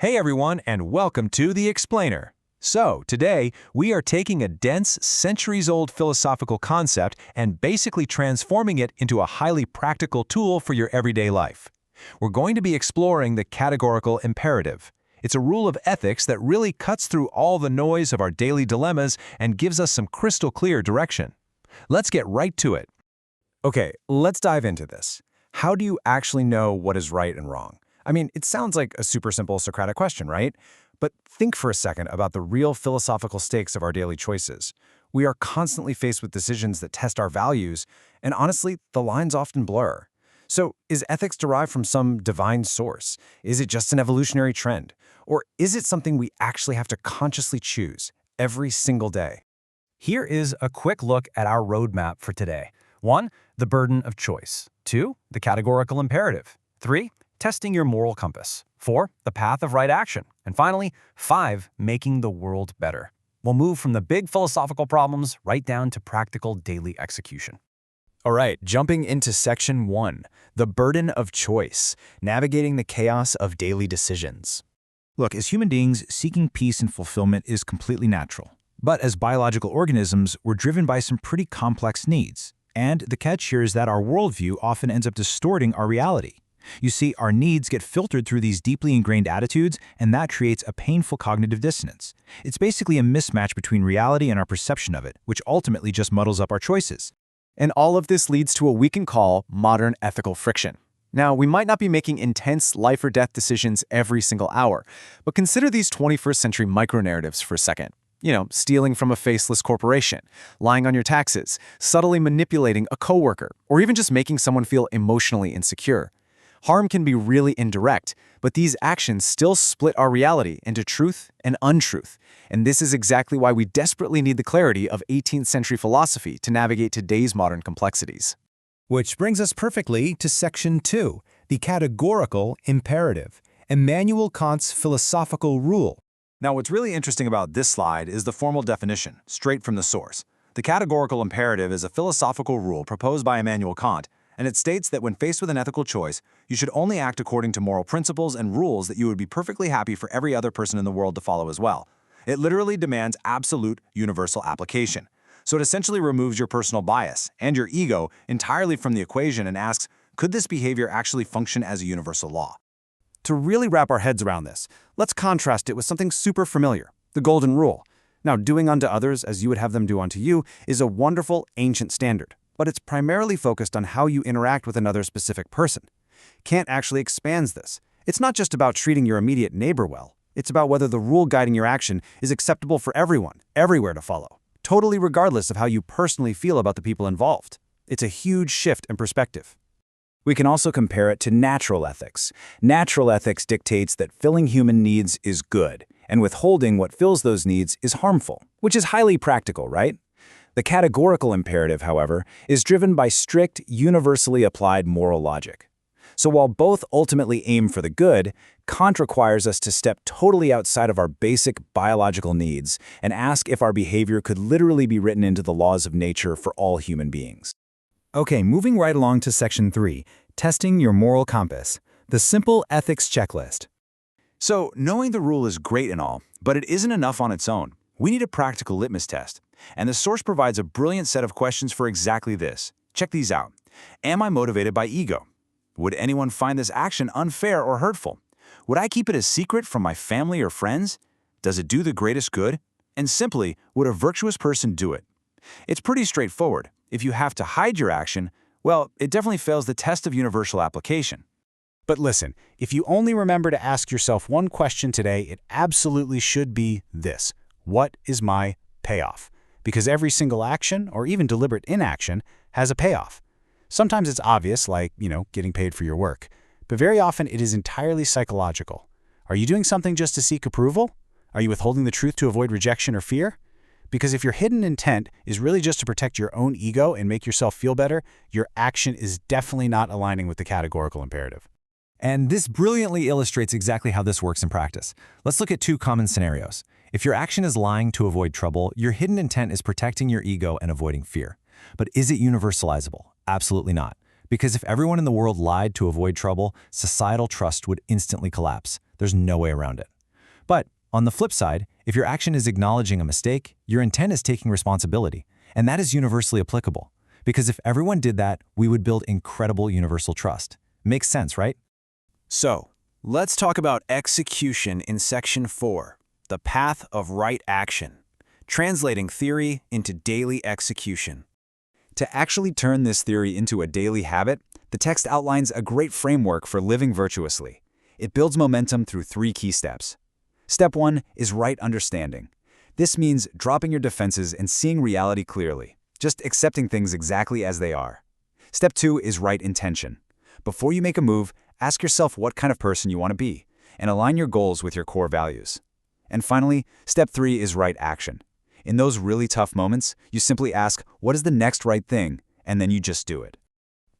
Hey everyone, and welcome to The Explainer. So, today, we are taking a dense, centuries-old philosophical concept and basically transforming it into a highly practical tool for your everyday life. We're going to be exploring the categorical imperative. It's a rule of ethics that really cuts through all the noise of our daily dilemmas and gives us some crystal clear direction. Let's get right to it. Okay, let's dive into this. How do you actually know what is right and wrong? I mean, it sounds like a super simple Socratic question, right? But think for a second about the real philosophical stakes of our daily choices. We are constantly faced with decisions that test our values, and honestly, the lines often blur. So, is ethics derived from some divine source? Is it just an evolutionary trend? Or is it something we actually have to consciously choose every single day? Here is a quick look at our roadmap for today. 1. The burden of choice. 2. The categorical imperative. 3. Testing your moral compass. 4. The path of right action. And finally, 5. Making the world better. We'll move from the big philosophical problems right down to practical daily execution. All right, jumping into section 1, the burden of choice, navigating the chaos of daily decisions. Look, as human beings, seeking peace and fulfillment is completely natural. But as biological organisms, we're driven by some pretty complex needs. And the catch here is that our worldview often ends up distorting our reality. You see, our needs get filtered through these deeply ingrained attitudes, and that creates a painful cognitive dissonance. It's basically a mismatch between reality and our perception of it, which ultimately just muddles up our choices. And all of this leads to what we can call modern ethical friction. Now, we might not be making intense life or death decisions every single hour, but consider these 21st century micronarratives for a second. Stealing from a faceless corporation, lying on your taxes, subtly manipulating a coworker, or even just making someone feel emotionally insecure. Harm can be really indirect, but these actions still split our reality into truth and untruth. And this is exactly why we desperately need the clarity of 18th century philosophy to navigate today's modern complexities. Which brings us perfectly to section 2, the categorical imperative, Immanuel Kant's philosophical rule. Now, what's really interesting about this slide is the formal definition, straight from the source. The categorical imperative is a philosophical rule proposed by Immanuel Kant, and it states that when faced with an ethical choice, you should only act according to moral principles and rules that you would be perfectly happy for every other person in the world to follow as well. It literally demands absolute, universal application. So it essentially removes your personal bias and your ego entirely from the equation and asks, could this behavior actually function as a universal law? To really wrap our heads around this, let's contrast it with something super familiar, the Golden Rule. Now, doing unto others as you would have them do unto you is a wonderful, ancient standard, but it's primarily focused on how you interact with another specific person. Kant actually expands this. It's not just about treating your immediate neighbor well. It's about whether the rule guiding your action is acceptable for everyone, everywhere to follow, totally regardless of how you personally feel about the people involved. It's a huge shift in perspective. We can also compare it to natural ethics. Natural ethics dictates that filling human needs is good, and withholding what fills those needs is harmful, which is highly practical, right? The categorical imperative, however, is driven by strict, universally applied moral logic. So while both ultimately aim for the good, Kant requires us to step totally outside of our basic biological needs and ask if our behavior could literally be written into the laws of nature for all human beings. Okay, moving right along to section 3, testing your moral compass, the simple ethics checklist. So, knowing the rule is great and all, but it isn't enough on its own. We need a practical litmus test. And the source provides a brilliant set of questions for exactly this. Check these out. Am I motivated by ego? Would anyone find this action unfair or hurtful? Would I keep it a secret from my family or friends? Does it do the greatest good? And simply, would a virtuous person do it? It's pretty straightforward. If you have to hide your action, well, it definitely fails the test of universal application. But listen, if you only remember to ask yourself one question today, it absolutely should be this. What is my payoff? Because every single action, or even deliberate inaction, has a payoff. Sometimes it's obvious, like, getting paid for your work. But very often it is entirely psychological. Are you doing something just to seek approval? Are you withholding the truth to avoid rejection or fear? Because if your hidden intent is really just to protect your own ego and make yourself feel better, your action is definitely not aligning with the categorical imperative. And this brilliantly illustrates exactly how this works in practice. Let's look at two common scenarios. If your action is lying to avoid trouble, your hidden intent is protecting your ego and avoiding fear. But is it universalizable? Absolutely not. Because if everyone in the world lied to avoid trouble, societal trust would instantly collapse. There's no way around it. But on the flip side, if your action is acknowledging a mistake, your intent is taking responsibility, and that is universally applicable. Because if everyone did that, we would build incredible universal trust. Makes sense, right? So, let's talk about execution in Section 4, the path of right action, translating theory into daily execution. To actually turn this theory into a daily habit, the text outlines a great framework for living virtuously. It builds momentum through 3 key steps. Step 1 is right understanding. This means dropping your defenses and seeing reality clearly, just accepting things exactly as they are. Step 2 is right intention. Before you make a move, ask yourself what kind of person you want to be, and align your goals with your core values. And finally, step 3 is right action. In those really tough moments, you simply ask, what is the next right thing, and then you just do it.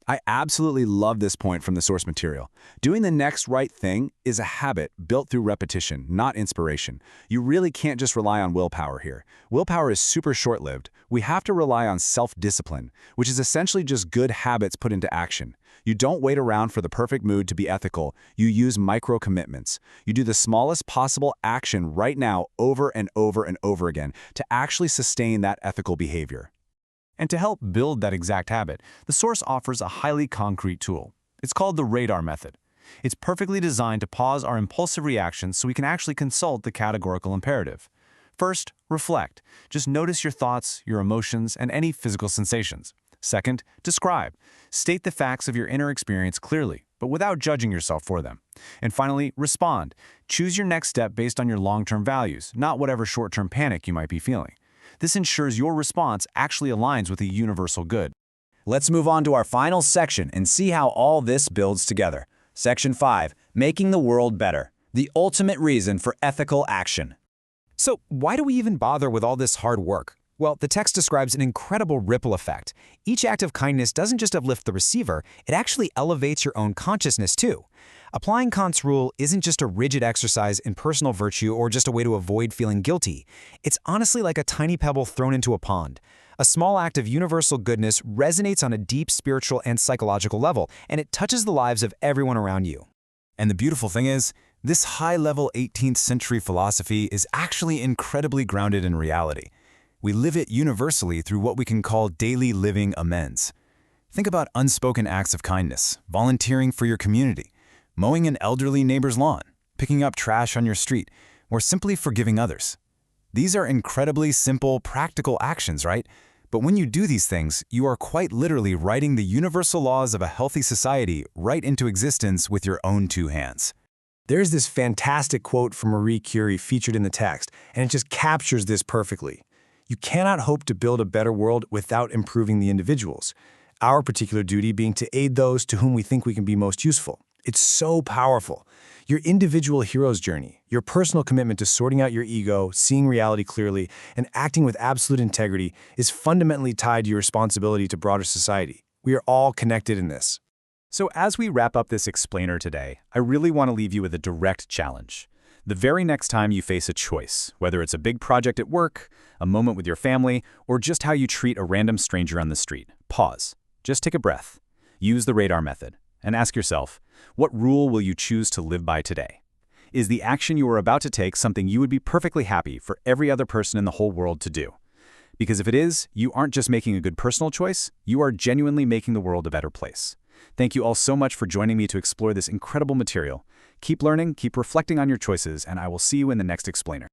I absolutely love this point from the source material. Doing the next right thing is a habit built through repetition, not inspiration. You really can't just rely on willpower here. Willpower is super short-lived. We have to rely on self-discipline, which is essentially just good habits put into action. You don't wait around for the perfect mood to be ethical. You use micro-commitments. You do the smallest possible action right now over and over and over again to actually sustain that ethical behavior. And to help build that exact habit, the source offers a highly concrete tool. It's called the radar method. It's perfectly designed to pause our impulsive reactions so we can actually consult the categorical imperative. First, reflect. Just notice your thoughts, your emotions, and any physical sensations. Second, describe. State the facts of your inner experience clearly, but without judging yourself for them. And finally, respond. Choose your next step based on your long-term values, not whatever short-term panic you might be feeling. This ensures your response actually aligns with the universal good. Let's move on to our final section and see how all this builds together. Section 5, Making the World Better, the ultimate reason for ethical action. So why do we even bother with all this hard work? Well, the text describes an incredible ripple effect. Each act of kindness doesn't just uplift the receiver, it actually elevates your own consciousness too. Applying Kant's rule isn't just a rigid exercise in personal virtue or just a way to avoid feeling guilty. It's honestly like a tiny pebble thrown into a pond. A small act of universal goodness resonates on a deep spiritual and psychological level, and it touches the lives of everyone around you. And the beautiful thing is, this high-level 18th century philosophy is actually incredibly grounded in reality. We live it universally through what we can call daily living amends. Think about unspoken acts of kindness, volunteering for your community, mowing an elderly neighbor's lawn, picking up trash on your street, or simply forgiving others. These are incredibly simple, practical actions, right? But when you do these things, you are quite literally writing the universal laws of a healthy society right into existence with your own 2 hands. There's this fantastic quote from Marie Curie featured in the text, and it just captures this perfectly. You cannot hope to build a better world without improving the individuals. Our particular duty being to aid those to whom we think we can be most useful. It's so powerful. Your individual hero's journey, your personal commitment to sorting out your ego, seeing reality clearly, and acting with absolute integrity is fundamentally tied to your responsibility to broader society. We are all connected in this. So as we wrap up this explainer today, I really want to leave you with a direct challenge. The very next time you face a choice, whether it's a big project at work, a moment with your family, or just how you treat a random stranger on the street, pause. Just take a breath. Use the radar method. And ask yourself, what rule will you choose to live by today? Is the action you are about to take something you would be perfectly happy for every other person in the whole world to do? Because if it is, you aren't just making a good personal choice, you are genuinely making the world a better place. Thank you all so much for joining me to explore this incredible material. Keep learning, keep reflecting on your choices, and I will see you in the next explainer.